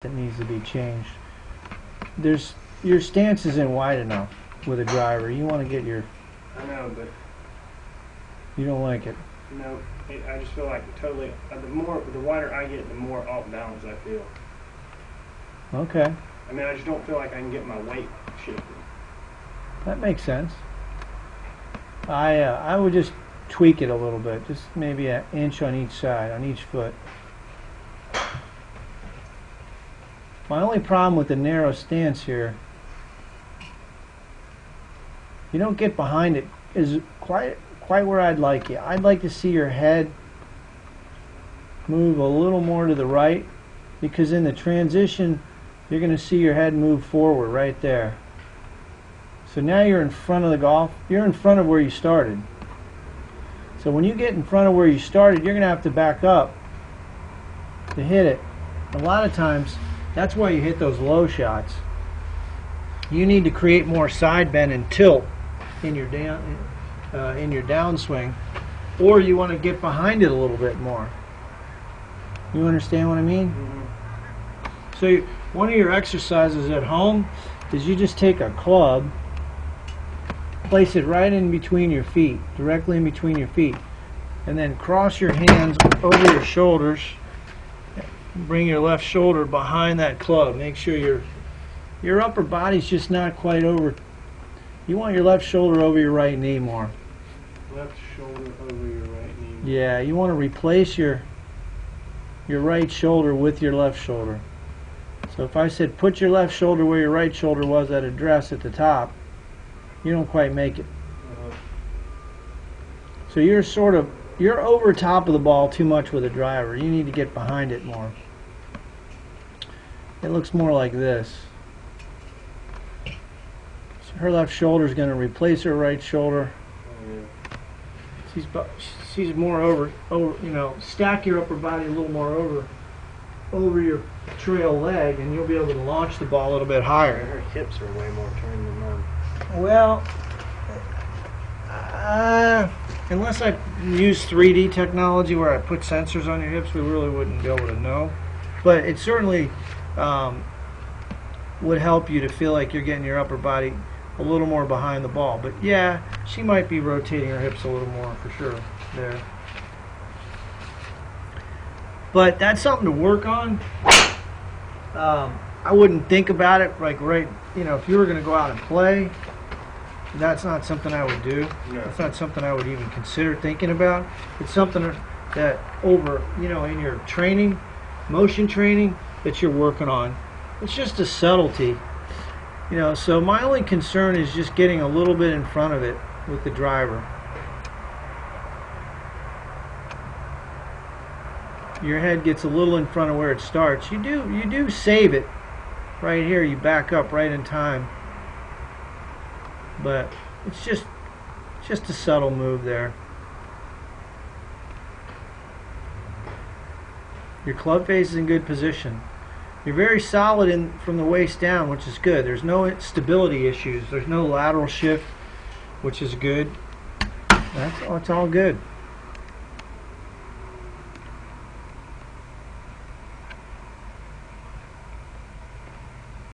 that needs to be changed. Your stance isn't wide enough with a driver. You want to get your... I know, but... You don't like it. No, I just feel like totally... the wider I get, the more off balance I feel. Okay. I mean, I just don't feel like I can get my weight shifted. That makes sense. I would just tweak it a little bit, just maybe an inch on each side, on each foot. My only problem with the narrow stance here, you don't get behind it, is quite where I'd like you. I'd like to see your head move a little more to the right, because in the transition you're going to see your head move forward right there. So now you're in front of the golf. You're in front of where you started. So when you get in front of where you started, you're going to have to back up to hit it. A lot of times, that's why you hit those low shots. You need to create more side bend and tilt in your downswing, or you want to get behind it a little bit more. You understand what I mean? Mm-hmm. So one of your exercises at home is you just take a club, place it right in between your feet, directly in between your feet, and then cross your hands over your shoulders. Bring your left shoulder behind that club. Make sure your upper body's just not quite over. You want your left shoulder over your right knee more. Left shoulder over your right knee. Yeah, you want to replace your right shoulder with your left shoulder. So if I said put your left shoulder where your right shoulder was at address at the top, you don't quite make it. So you're over top of the ball too much with a driver. You need to get behind it more. It looks more like this. So her left shoulder is going to replace her right shoulder. She's more over, you know, stack your upper body a little more over your trail leg, and you'll be able to launch the ball a little bit higher. Her hips are way more turned than mine. Well, unless I use 3D technology where I put sensors on your hips, we really wouldn't be able to know. But it certainly would help you to feel like you're getting your upper body a little more behind the ball. But yeah, she might be rotating her hips a little more for sure there. But that's something to work on. I wouldn't think about it like if you were going to go out and play, that's not something I would do. No. It's not something I would even consider thinking about. It's something that in your training, motion training, that you're working on. It's just a subtlety. So my only concern is just getting a little bit in front of it with the driver. Your head gets a little in front of where it starts. You do save it right here. You back up right in time. But it's just a subtle move there. Your club face is in good position. You're very solid from the waist down, which is good. There's no stability issues. There's no lateral shift, which is good. It's all good.